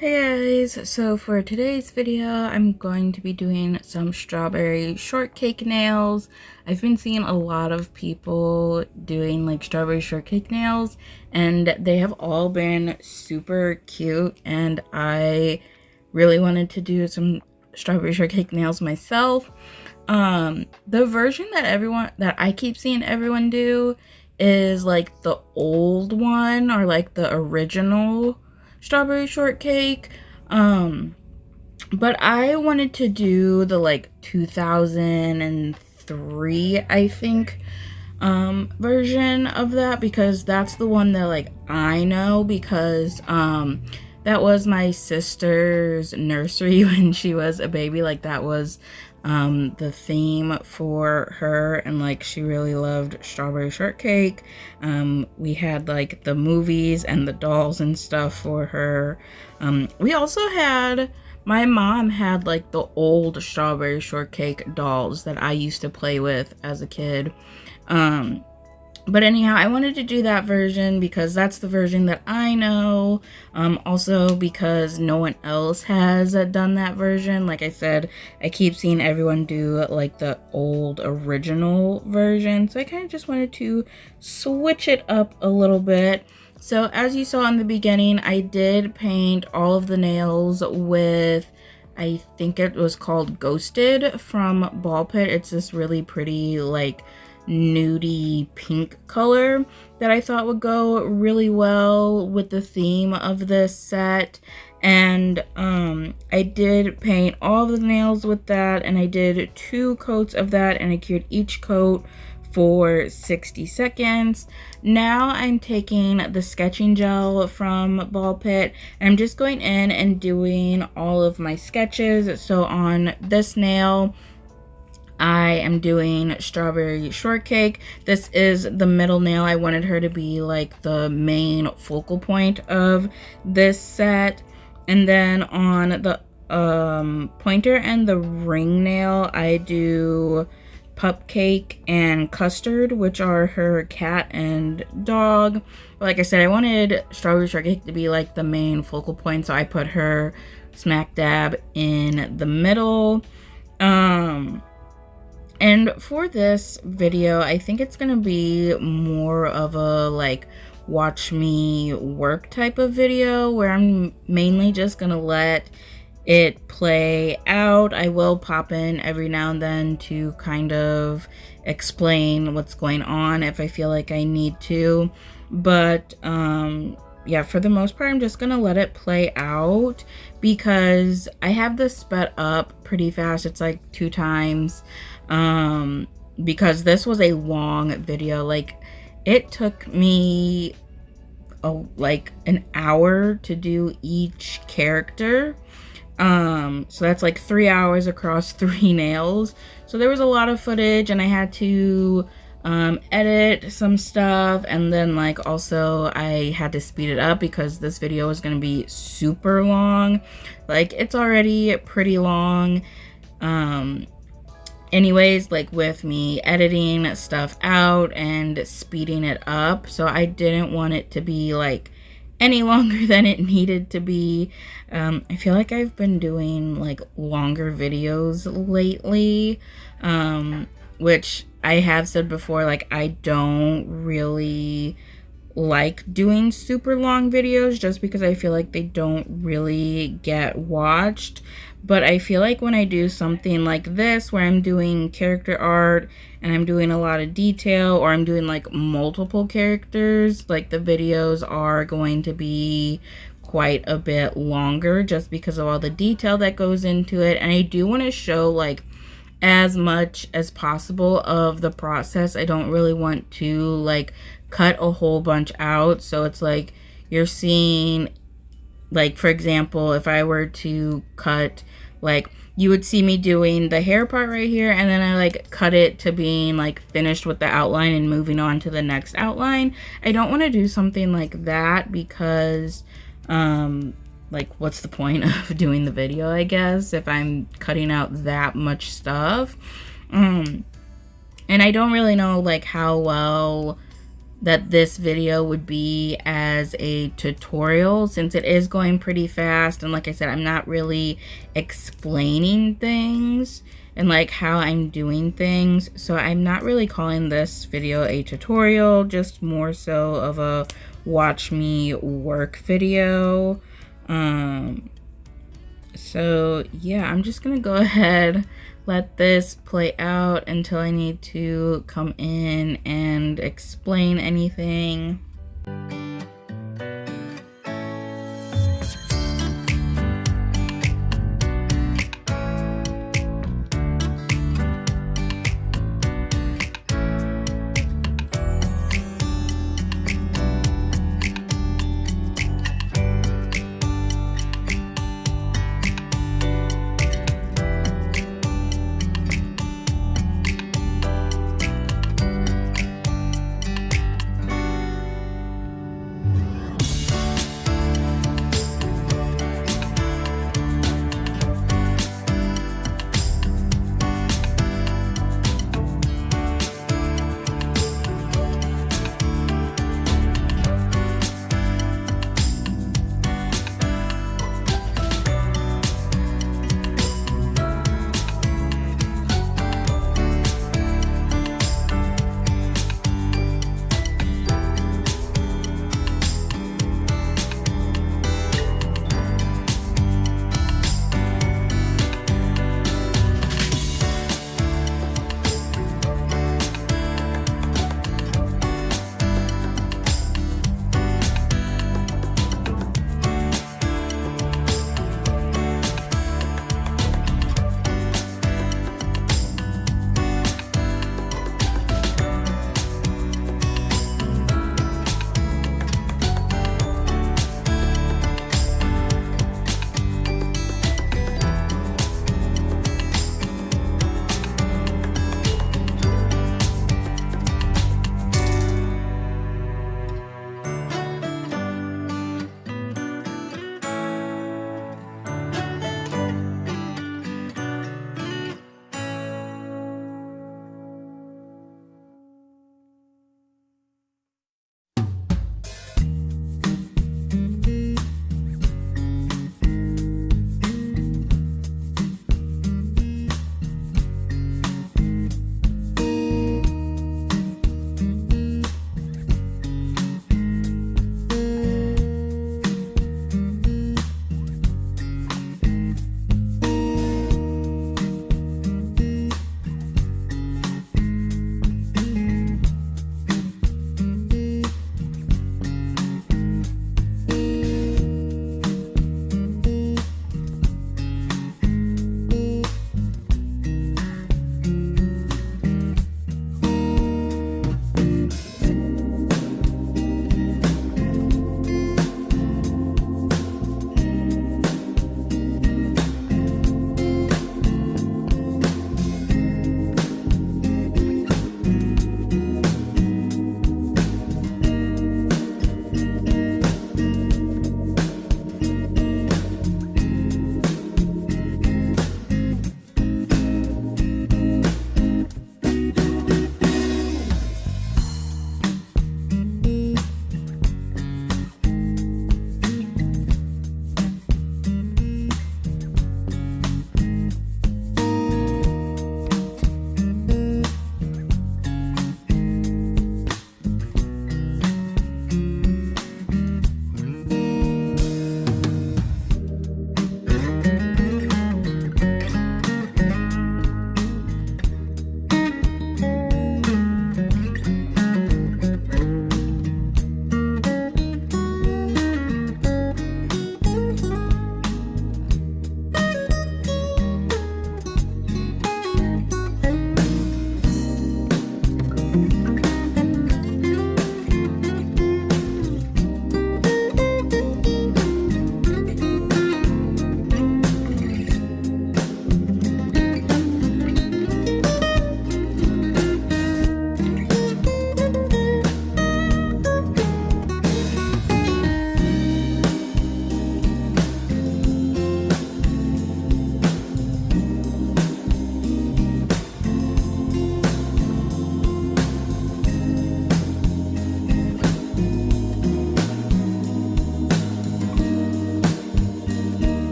Hey guys, so for today's video, I'm going to be doing some strawberry shortcake nails. I've been seeing a lot of people doing like strawberry shortcake nails and they have all been super cute, and I really wanted to do some strawberry shortcake nails myself. The version that I keep seeing everyone do is like the old one, or like the original strawberry shortcake. But I wanted to do the like 2003, I think, version of that, because that's the one that like I know, because that was my sister's nursery when she was a baby. Like that was the theme for her, and like she really loved strawberry shortcake. We had like the movies and the dolls and stuff for her. We also had, my mom had like the old strawberry shortcake dolls that I used to play with as a kid. But anyhow, I wanted to do that version because that's the version that I know. Also because no one else has done that version. Like I said, I keep seeing everyone do like the old original version. So I kind of just wanted to switch it up a little bit. So as you saw in the beginning, I did paint all of the nails with, I think it was called Ghosted from Ball Pit. It's this really pretty like nudie pink color that I thought would go really well with the theme of this set. And I did paint all the nails with that, and I did 2 coats of that, and I cured each coat for 60 seconds. Now I'm taking the sketching gel from Ball Pit, and I'm just going in and doing all of my sketches. So on this nail, I am doing strawberry shortcake. This is the middle nail. I wanted her to be like the main focal point of this set. And then on the pointer and the ring nail, I do Cupcake and Custard, which are her cat and dog. But like I said, I wanted strawberry shortcake to be like the main focal point, so I put her smack dab in the middle. And for this video, I think it's gonna be more of a like watch me work type of video, where I'm mainly just gonna let it play out. I will pop in every now and then to kind of explain what's going on if I feel like I need to. But yeah, for the most part, I'm just gonna let it play out because I have this sped up pretty fast. It's like 2 times. Because this was a long video. Like it took me like an hour to do each character. So that's like 3 hours across 3 nails. So there was a lot of footage, and I had to edit some stuff, and then like also I had to speed it up because this video is going to be super long. Like it's already pretty long. Anyways, like with me editing stuff out and speeding it up, so I didn't want it to be like any longer than it needed to be. I feel like I've been doing like longer videos lately, which I have said before, like I don't really like doing super long videos just because I feel like they don't really get watched. But I feel like when I do something like this, where I'm doing character art and I'm doing a lot of detail, or I'm doing like multiple characters, like the videos are going to be quite a bit longer just because of all the detail that goes into it. And I do want to show like as much as possible of the process. I don't really want to like cut a whole bunch out. So it's like you're seeing, like for example, if I were to cut, like you would see me doing the hair part right here, and then I like cut it to being like finished with the outline and moving on to the next outline. I don't want to do something like that because like what's the point of doing the video, I guess, if I'm cutting out that much stuff. And I don't really know like how well that this video would be as a tutorial, since it is going pretty fast, and like I said, I'm not really explaining things and like how I'm doing things, so I'm not really calling this video a tutorial, just more so of a watch me work video. So yeah, I'm just gonna go ahead, let this play out until I need to come in and explain anything.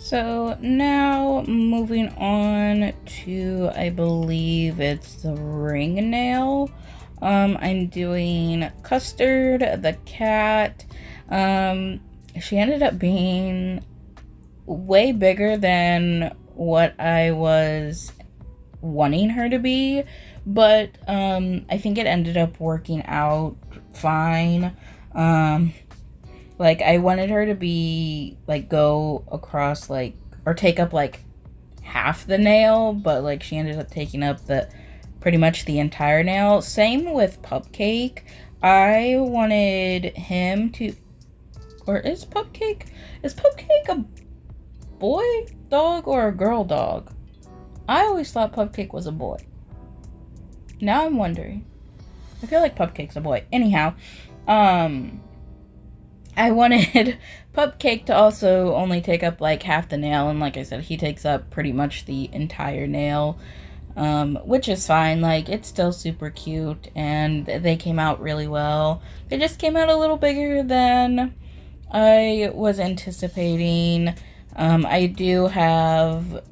So now moving on to, I believe it's the ring nail. I'm doing Custard, the cat. She ended up being way bigger than what I was wanting her to be, but I think it ended up working out fine. Like, I wanted her to be, like, go across, like, or take up, like, half the nail, but, like, she ended up taking up pretty much the entire nail. Same with Cupcake. I wanted him to, or is Cupcake a boy dog or a girl dog? I always thought Cupcake was a boy. Now I'm wondering. I feel like Cupcake's a boy. Anyhow, I wanted Cupcake to also only take up like half the nail, and like I said, he takes up pretty much the entire nail, which is fine. Like, it's still super cute, and they came out really well. They just came out a little bigger than I was anticipating. I do have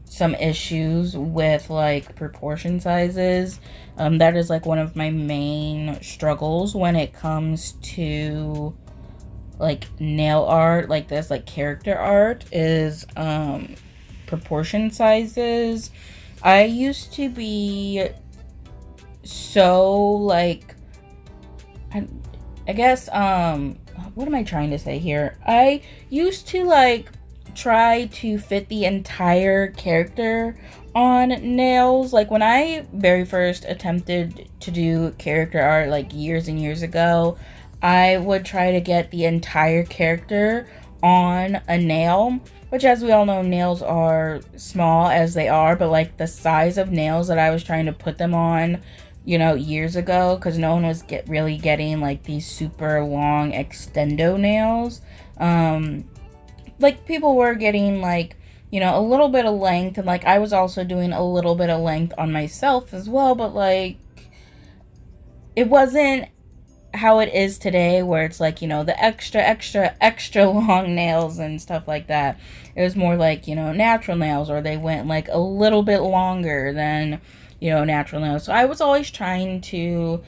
some issues with like proportion sizes. That is like one of my main struggles when it comes to like nail art like this, like character art, is proportion sizes. I used to be so like, I guess what am I trying to say here? I used to like try to fit the entire character on nails. Like, when I very first attempted to do character art like years and years ago, I would try to get the entire character on a nail, which, as we all know, nails are small as they are, but like the size of nails that I was trying to put them on, you know, years ago, because no one was really getting like these super long extendo nails. Like, people were getting like, you know, a little bit of length, and like I was also doing a little bit of length on myself as well, but like it wasn't how it is today, where it's like, you know, the extra long nails and stuff like that. It was more like, you know, natural nails, or they went like a little bit longer than, you know, natural nails. So I was always trying to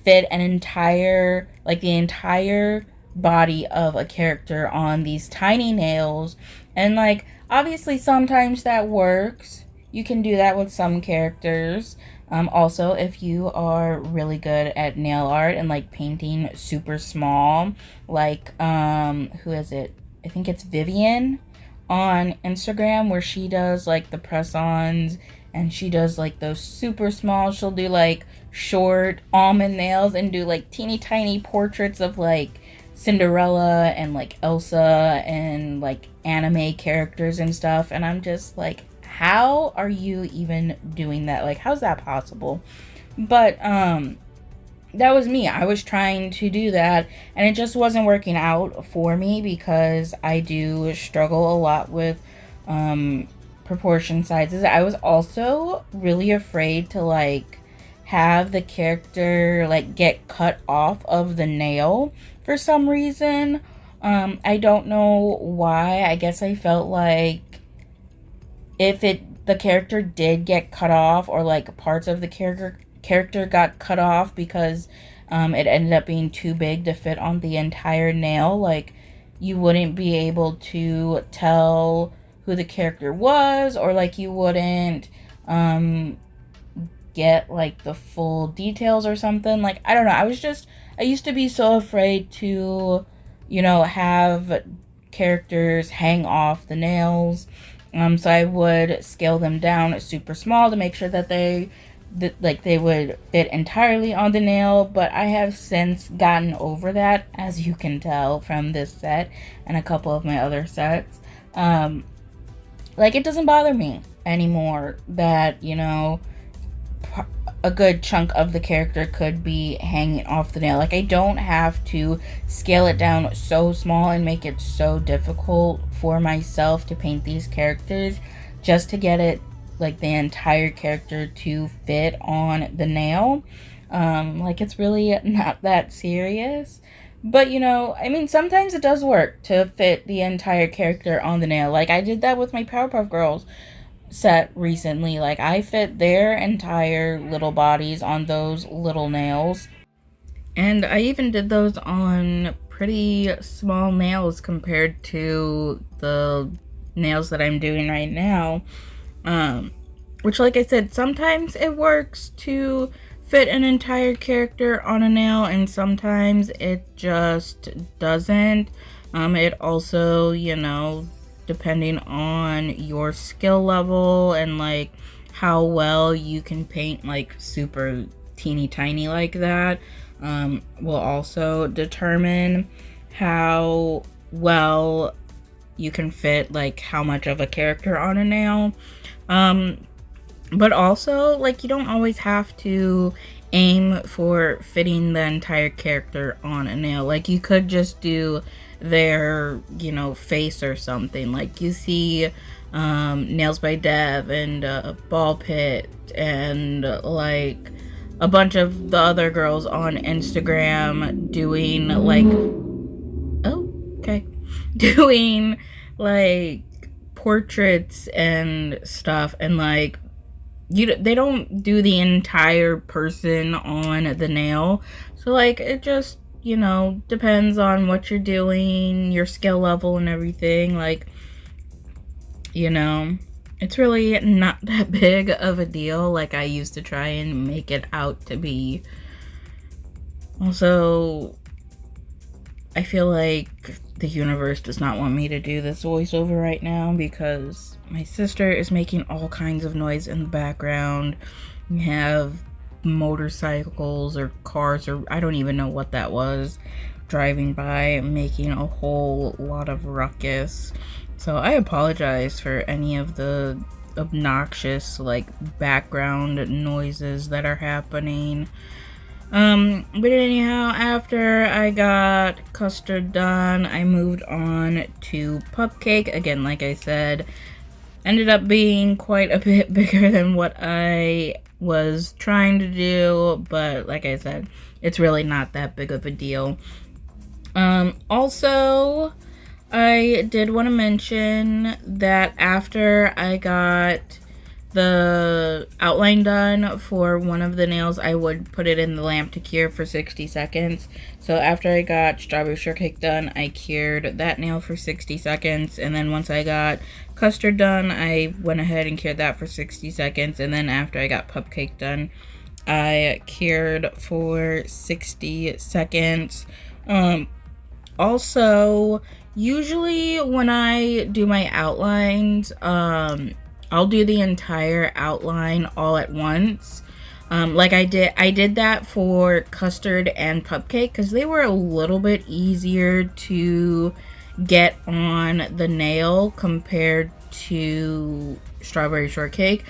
fit an entire, like the entire body of a character on these tiny nails. And like, obviously sometimes that works. You can do that with some characters. Also, if you are really good at nail art and like painting super small, like who is it? I think it's Vivian on Instagram, where she does like the press-ons, and she does like those super small. She'll do like short almond nails and do like teeny tiny portraits of like Cinderella and like Elsa and like anime characters and stuff. And I'm just like, how are you even doing that? Like, how's that possible? But that was me. I was trying to do that, and it just wasn't working out for me, because I do struggle a lot with proportion sizes. I was also really afraid to like have the character like get cut off of the nail for some reason. I don't know why. I guess I felt like if the character did get cut off, or like parts of the character got cut off because it ended up being too big to fit on the entire nail, like you wouldn't be able to tell who the character was, or like you wouldn't get like the full details or something. Like, I don't know. I used to be so afraid to, you know, have characters hang off the nails. So I would scale them down super small to make sure that they would fit entirely on the nail. But I have since gotten over that, as you can tell from this set and a couple of my other sets. Like, it doesn't bother me anymore that, you know, a good chunk of the character could be hanging off the nail. Like, I don't have to scale it down so small and make it so difficult for myself to paint these characters just to get it, like, the entire character to fit on the nail. Like, it's really not that serious. But you know, I mean, sometimes it does work to fit the entire character on the nail. Like I did that with my Powerpuff Girls set recently. Like I fit their entire little bodies on those little nails. And I even did those on pretty small nails compared to the nails that I'm doing right now. Which, like I said, sometimes it works to fit an entire character on a nail, and sometimes it just doesn't. It also, you know, depending on your skill level and like how well you can paint like super teeny tiny like that, will also determine how well you can fit like how much of a character on a nail. But also, like, you don't always have to aim for fitting the entire character on a nail. Like, you could just do their, you know, face or something. Like, you see Nails by Dev and Ball Pit and, like, a bunch of the other girls on Instagram doing, like, oh, okay, doing, like, portraits and stuff, and, like, they don't do the entire person on the nail. So like it just, you know, depends on what you're doing, your skill level and everything. Like, you know, it's really not that big of a deal like I used to try and make it out to be. Also, I feel like the universe does not want me to do this voiceover right now because my sister is making all kinds of noise in the background. We have motorcycles or cars, or I don't even know what that was, driving by, making a whole lot of ruckus. So I apologize for any of the obnoxious like background noises that are happening. But anyhow, after I got custard done, I moved on to Pupcake. Again, like I said, ended up being quite a bit bigger than what I was trying to do, but like I said, it's really not that big of a deal. Also, I did want to mention that after I got the outline done for one of the nails, I would put it in the lamp to cure for 60 seconds. So after I got Strawberry Shortcake done, I cured that nail for 60 seconds. And then once I got Custard done, I went ahead and cured that for 60 seconds. And then after I got Pupcake done, I cured for 60 seconds. Also, usually when I do my outlines, I'll do the entire outline all at once. Like I did that for Custard and Pupcake because they were a little bit easier to get on the nail compared to Strawberry Shortcake.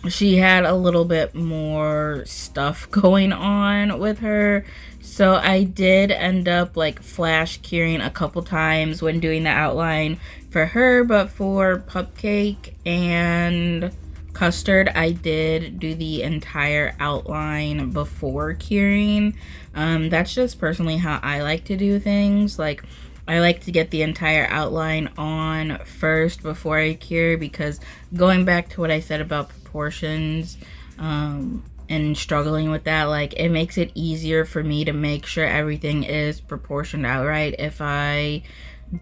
She had a little bit more stuff going on with her, so I did end up like flash curing a couple times when doing the outline for her, but for Pupcake and Custard, I did do the entire outline before curing. That's just personally how I like to do things. Like, I like to get the entire outline on first before I cure, because going back to what I said about proportions, and struggling with that, like, it makes it easier for me to make sure everything is proportioned out right if I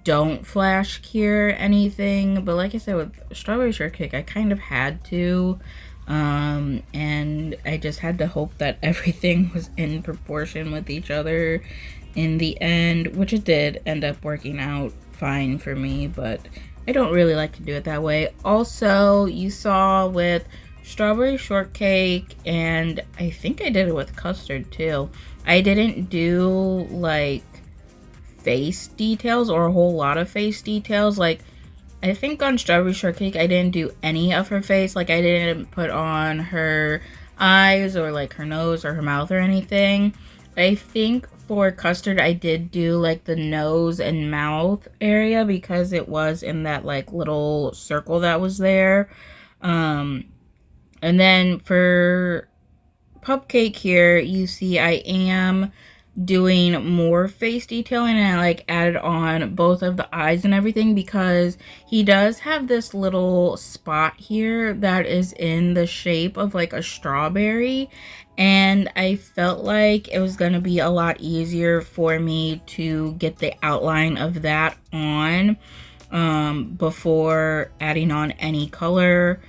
don't flash cure anything. But like I said, with Strawberry Shortcake, I kind of had to, and I just had to hope that everything was in proportion with each other in the end, which it did end up working out fine for me, but I don't really like to do it that way. Also, you saw with Strawberry Shortcake, and I think I did it with Custard too, I didn't do like face details or a whole lot of face details. Like, I think on Strawberry Shortcake I didn't do any of her face. Like, I didn't put on her eyes or like her nose or her mouth or anything. I think for Custard I did do like the nose and mouth area because it was in that like little circle that was there. And then for Pupcake here, you see I am doing more face detailing, and I like added on both of the eyes and everything because he does have this little spot here that is in the shape of like a strawberry, and I felt like it was gonna be a lot easier for me to get the outline of that on before adding on any color,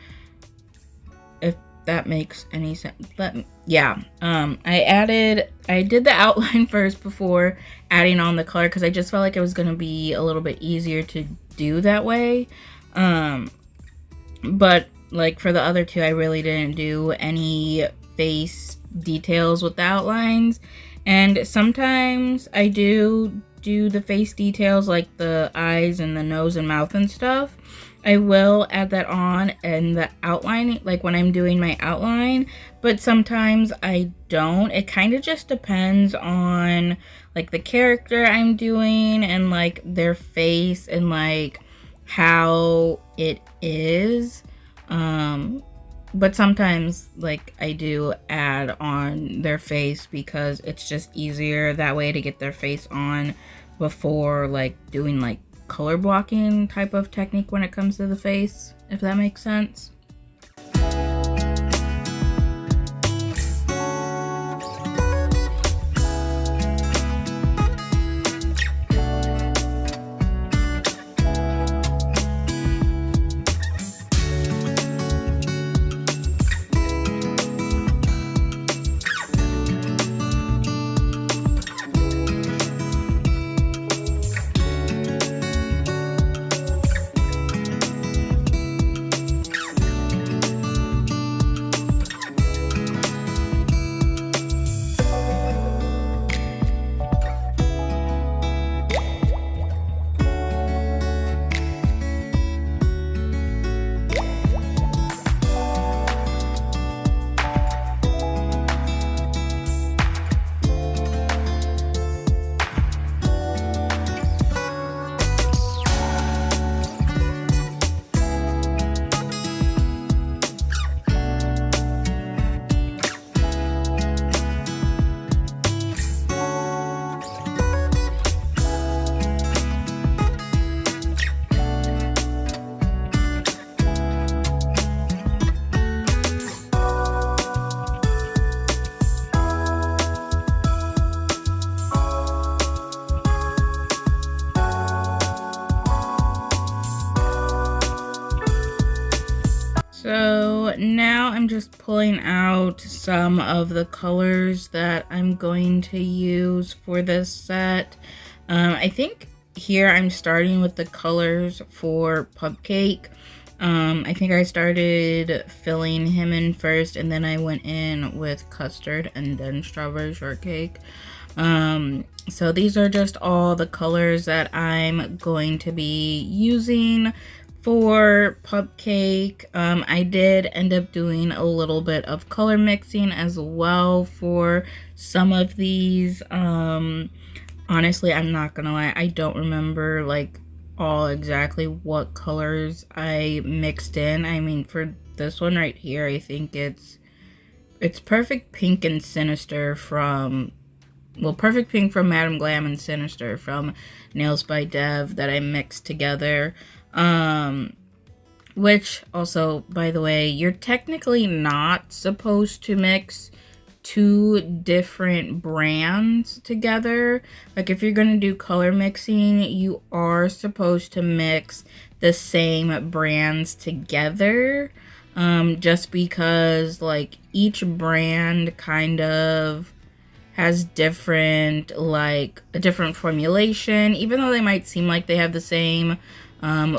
if that makes any sense. But yeah, I did the outline first before adding on the color because I just felt like it was going to be a little bit easier to do that way. But like for the other two, I really didn't do any face details with the outlines. And sometimes I do the face details like the eyes and the nose and mouth and stuff. I will add that on in the outline, like when I'm doing my outline, but sometimes I don't. It kind of just depends on like the character I'm doing and like their face and like how it is. But sometimes like I do add on their face because it's just easier that way to get their face on before like doing like color blocking type of technique when it comes to the face, if that makes sense. So now I'm just pulling out some of the colors that I'm going to use for this set. I think here I'm starting with the colors for Cupcake. I think I started filling him in first, and then I went in with custard and then strawberry shortcake. So these are just all the colors that I'm going to be using for Cupcake. I did end up doing a little bit of color mixing as well for some of these. Honestly, I'm not gonna lie, I don't remember like all exactly what colors I mixed in. I mean, for this one right here, I think it's Perfect Pink and Sinister from, well, Perfect Pink from Madam Glam and Sinister from Nails by Dev that I mixed together. Which also, by the way, you're technically not supposed to mix two different brands together. Like if you're gonna do color mixing, you are supposed to mix the same brands together. Just because like each brand kind of has different, like a different formulation, even though they might seem like they have the same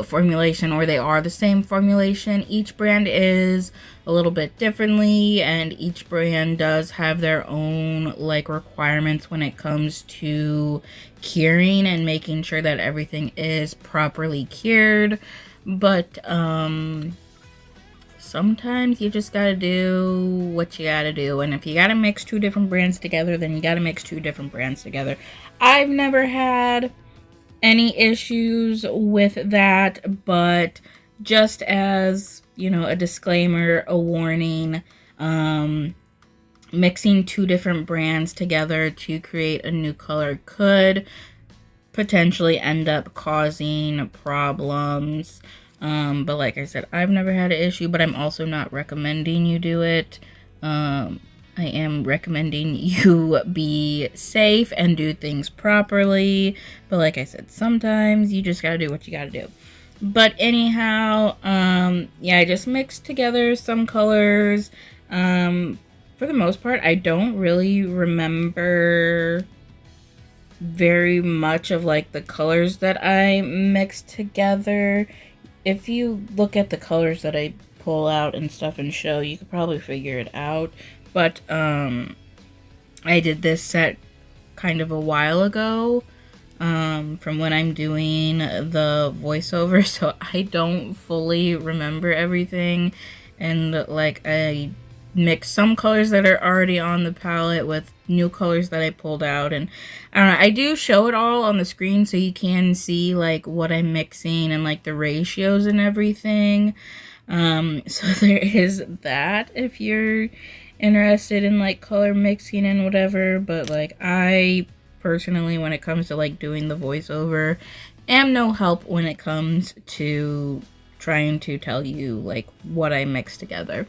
formulation, or they are the same formulation. Each brand is a little bit differently, and each brand does have their own like requirements when it comes to curing and making sure that everything is properly cured. But sometimes you just gotta do what you gotta do, and if you gotta mix two different brands together, then you gotta mix two different brands together. I've never had any issues with that, but just as, you know, a disclaimer, a warning, mixing two different brands together to create a new color could potentially end up causing problems. But like I said, I've never had an issue, but I'm also not recommending you do it. I am recommending you be safe and do things properly. But like I said, sometimes you just gotta do what you gotta do. But anyhow, yeah, I just mixed together some colors. For the most part, I don't really remember very much of like the colors that I mixed together. If you look at the colors that I pull out and stuff and show, you could probably figure it out. But I did this set kind of a while ago, from when I'm doing the voiceover, so I don't fully remember everything. And like I mix some colors that are already on the palette with new colors that I pulled out, and I don't know, I do show it all on the screen so you can see like what I'm mixing and like the ratios and everything. So there is that if you're interested in like color mixing and whatever. But like I personally, when it comes to like doing the voiceover, am no help when it comes to trying to tell you like what I mix together.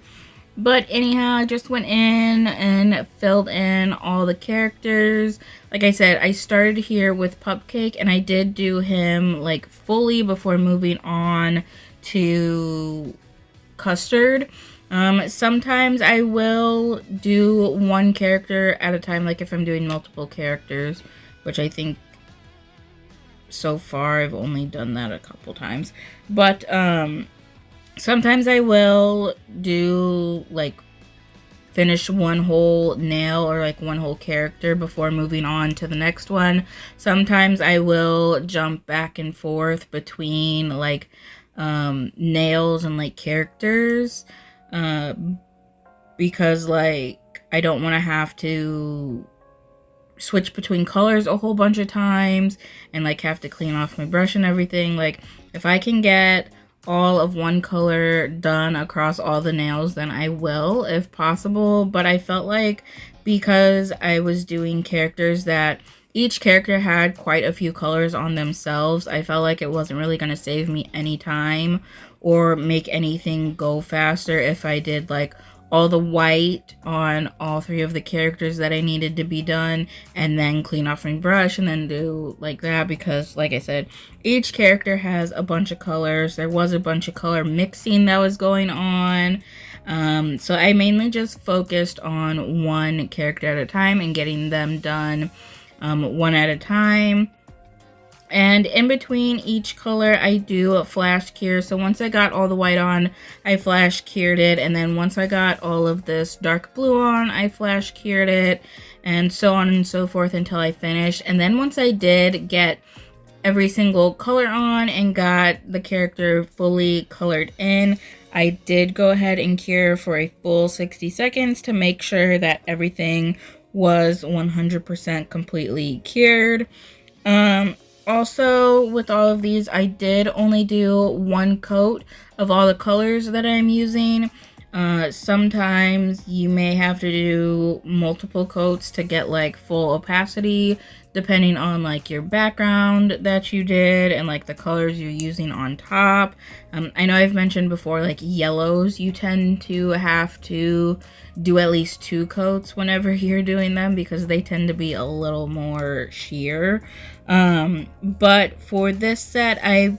But anyhow, I just went in and filled in all the characters. Like I said, I started here with Cupcake, and I did do him like fully before moving on to Custard. Sometimes I will do one character at a time, like if I'm doing multiple characters, which I think so far I've only done that a couple times. But sometimes I will do like finish one whole nail or like one whole character before moving on to the next one. Sometimes I will jump back and forth between like nails and like characters, because like I don't want to have to switch between colors a whole bunch of times and like have to clean off my brush and everything. Like if I can get all of one color done across all the nails, then I will if possible. But I felt like because I was doing characters that each character had quite a few colors on themselves, I felt like it wasn't really going to save me any time or make anything go faster if I did like all the white on all three of the characters that I needed to be done and then clean off my brush and then do like that, because like I said, each character has a bunch of colors. There was a bunch of color mixing that was going on. So I mainly just focused on one character at a time and getting them done one at a time. And in between each color, I do a flash cure. So once I got all the white on, I flash cured it. And then once I got all of this dark blue on, I flash cured it. And so on and so forth until I finished. And then once I did get every single color on and got the character fully colored in, I did go ahead and cure for a full 60 seconds to make sure that everything was 100% completely cured. Also, with all of these, I did only do one coat of all the colors that I'm using. Sometimes you may have to do multiple coats to get like full opacity, depending on like your background that you did and like the colors you're using on top. I know I've mentioned before, like yellows, you tend to have to do at least 2 coats whenever you're doing them because they tend to be a little more sheer. But for this set, I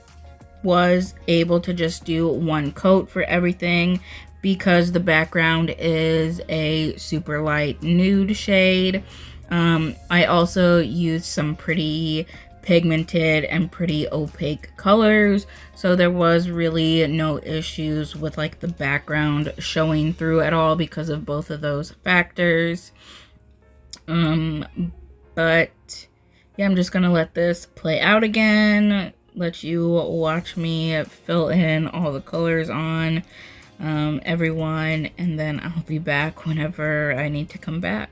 was able to just do one coat for everything because the background is a super light nude shade. I also used some pretty pigmented and pretty opaque colors, so there was really no issues with like the background showing through at all because of both of those factors. But yeah, I'm just gonna let this play out again, let you watch me fill in all the colors on everyone, and then I'll be back whenever I need to come back.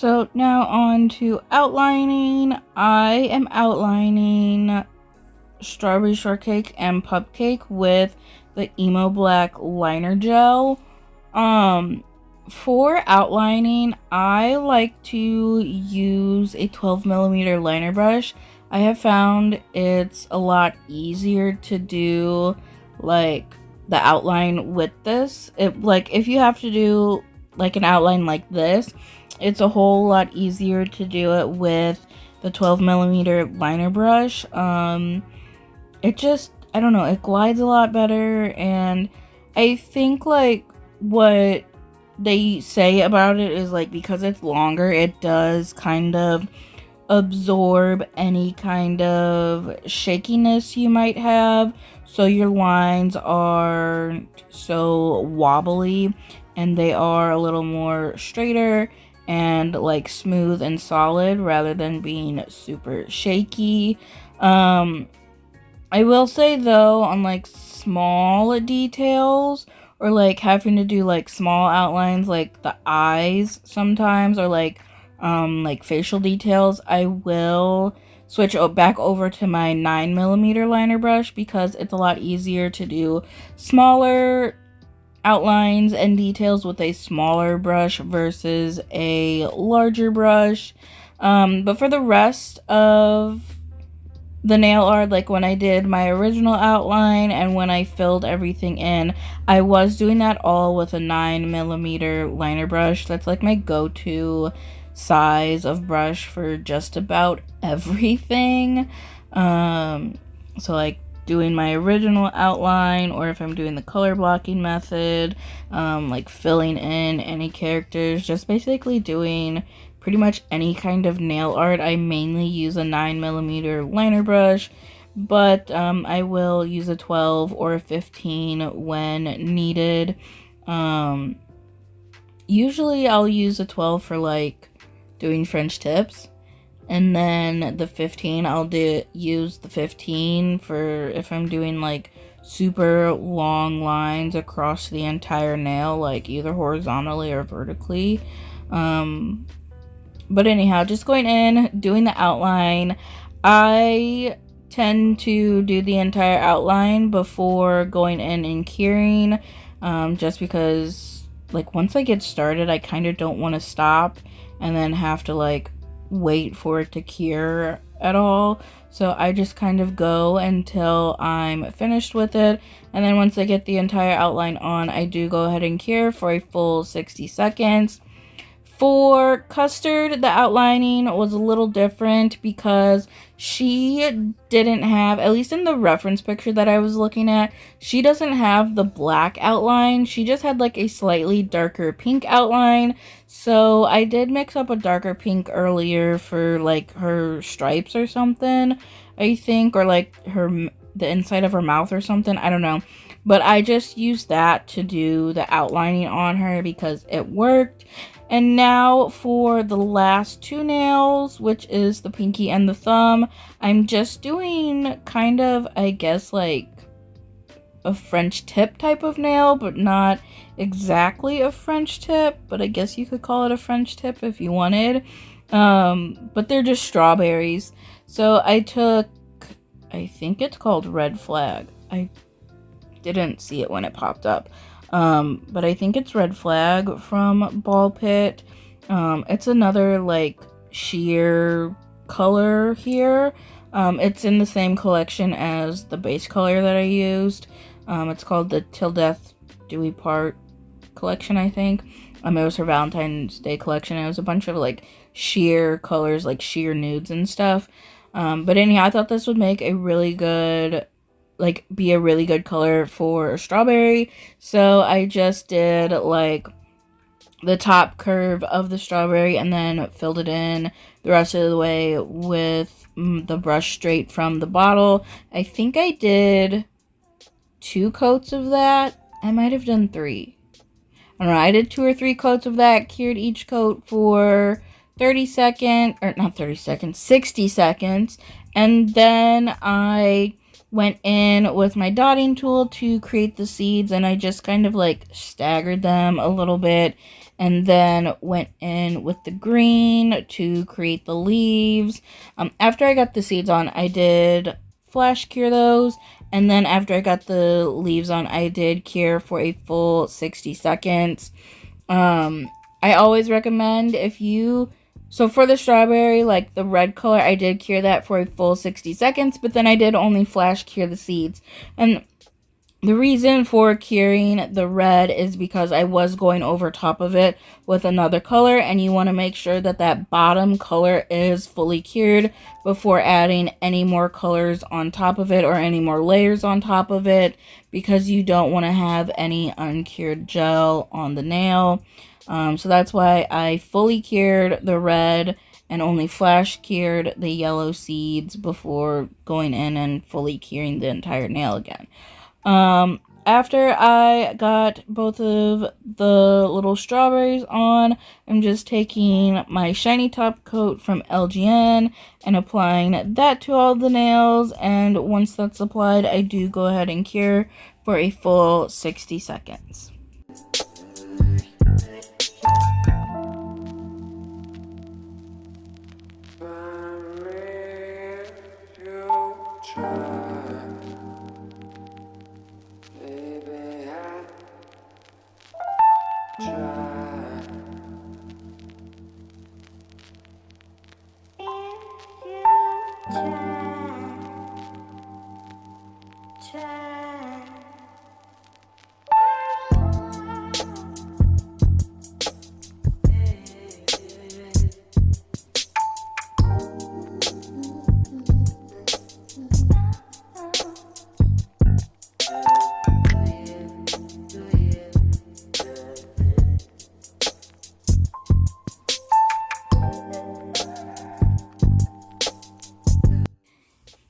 So now on to outlining. I am outlining Strawberry Shortcake and Cupcake with the Emo Black liner gel. For outlining, I like to use a 12mm liner brush. I have found it's a lot easier to do like the outline with this. Like if you have to do like an outline like this, it's a whole lot easier to do it with the 12mm liner brush. It just, I don't know, it glides a lot better, and I think like what they say about it is like because it's longer, it does kind of absorb any kind of shakiness you might have, so your lines aren't so wobbly and they are a little more straighter and like smooth and solid rather than being super shaky. I will say though, on like small details or like having to do like small outlines like the eyes sometimes, or like facial details, I will switch back over to my 9mm liner brush because it's a lot easier to do smaller outlines and details with a smaller brush versus a larger brush. But for the rest of the nail art, like when I did my original outline and when I filled everything in, I was doing that all with a 9mm liner brush. That's like my go-to size of brush for just about everything. So like doing my original outline, or if I'm doing the color blocking method, like filling in any characters, just basically doing pretty much any kind of nail art. I mainly use a 9mm liner brush, but I will use a 12 or a 15 when needed. Usually I'll use a 12 for like doing French tips, and then the 15 I'll use the 15 for if I'm doing like super long lines across the entire nail, like either horizontally or vertically. But anyhow, just going in, doing the outline. I tend to do the entire outline before going in and curing, just because like once I get started, I kind of don't want to stop and then have to like wait for it to cure at all. So I just kind of go until I'm finished with it, and then once I get the entire outline on, I do go ahead and cure for a full 60 seconds. For Custard, the outlining was a little different because she didn't have, at least in the reference picture that I was looking at, she doesn't have the black outline. She just had like a slightly darker pink outline. So I did mix up a darker pink earlier for like her stripes or something, I think, or like the inside of her mouth or something. I don't know. But I just used that to do the outlining on her because it worked. And now for the last two nails, which is the pinky and the thumb, I'm just doing kind of, I guess, like a French tip type of nail, but not exactly a French tip, but I guess you could call it a French tip if you wanted. But they're just strawberries. So I took, I think it's called Red Flag. I didn't see it when it popped up. But I think it's Red Flag from Ball Pit. It's another like sheer color here. It's in the same collection as the base color that I used. It's called the Till Death Do We Part collection, I think. It was her Valentine's Day collection. It was a bunch of like sheer colors, like sheer nudes and stuff. But anyhow, I thought this would make a really good, like be a really good color for a strawberry. So I just did like the top curve of the strawberry and then filled it in the rest of the way with the brush straight from the bottle. I think I did 2 coats of that. I might have done 3. I don't know. I did 2 or 3 coats of that, cured each coat for 30 seconds, or not 30 seconds, 60 seconds. And then I went in with my dotting tool to create the seeds, and I just kind of like staggered them a little bit, and then went in with the green to create the leaves. After I got the seeds on, I did flash cure those, and then after I got the leaves on, I did cure for a full 60 seconds. I always recommend so for the strawberry, like the red color, I did cure that for a full 60 seconds, but then I did only flash cure the seeds. And the reason for curing the red is because I was going over top of it with another color, and you want to make sure that that bottom color is fully cured before adding any more colors on top of it or any more layers on top of it, because you don't want to have any uncured gel on the nail. So that's why I fully cured the red and only flash cured the yellow seeds before going in and fully curing the entire nail again. After I got both of the little strawberries on, I'm just taking my shiny top coat from LGN and applying that to all the nails, and once that's applied, I do go ahead and cure for a full 60 seconds.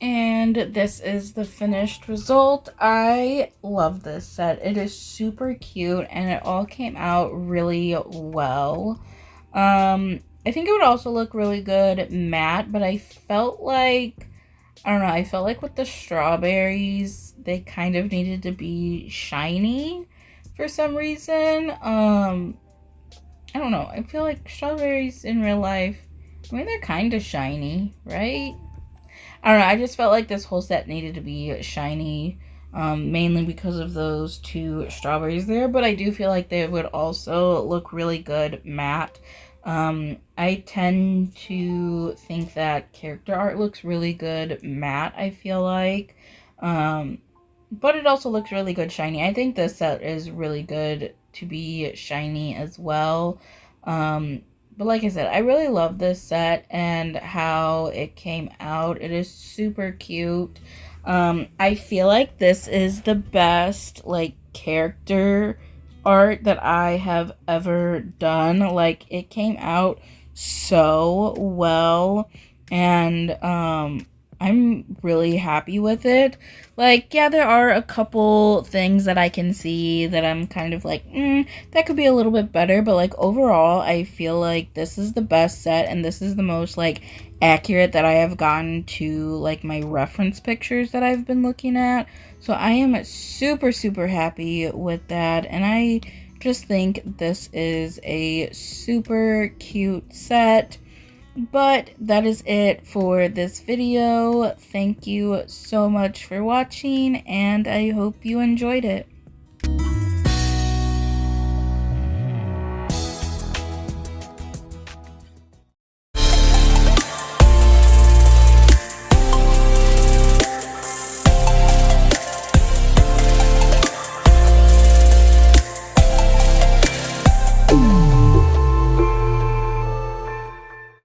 And this is the finished result. I love this set. It is super cute and it all came out really well. I think it would also look really good matte, but I felt like, I don't know, I felt like with the strawberries, they kind of needed to be shiny for some reason. I don't know. I feel like strawberries in real life, I mean, they're kind of shiny, right? I don't know, I just felt like this whole set needed to be shiny, mainly because of those two strawberries there, but I do feel like they would also look really good matte. I tend to think that character art looks really good matte, I feel like, but it also looks really good shiny. I think this set is really good to be shiny as well. But like I said, I really love this set and how it came out. It is super cute. I feel like this is the best, like, character art that I have ever done. Like, it came out so well, and, I'm really happy with it. Like, yeah, there are a couple things that I can see that I'm kind of like, that could be a little bit better, but, like, overall, I feel like this is the best set, and this is the most, like, accurate that I have gotten to, like, my reference pictures that I've been looking at. So I am super, super happy with that, and I just think this is a super cute set. But that is it for this video. Thank you so much for watching, and I hope you enjoyed it.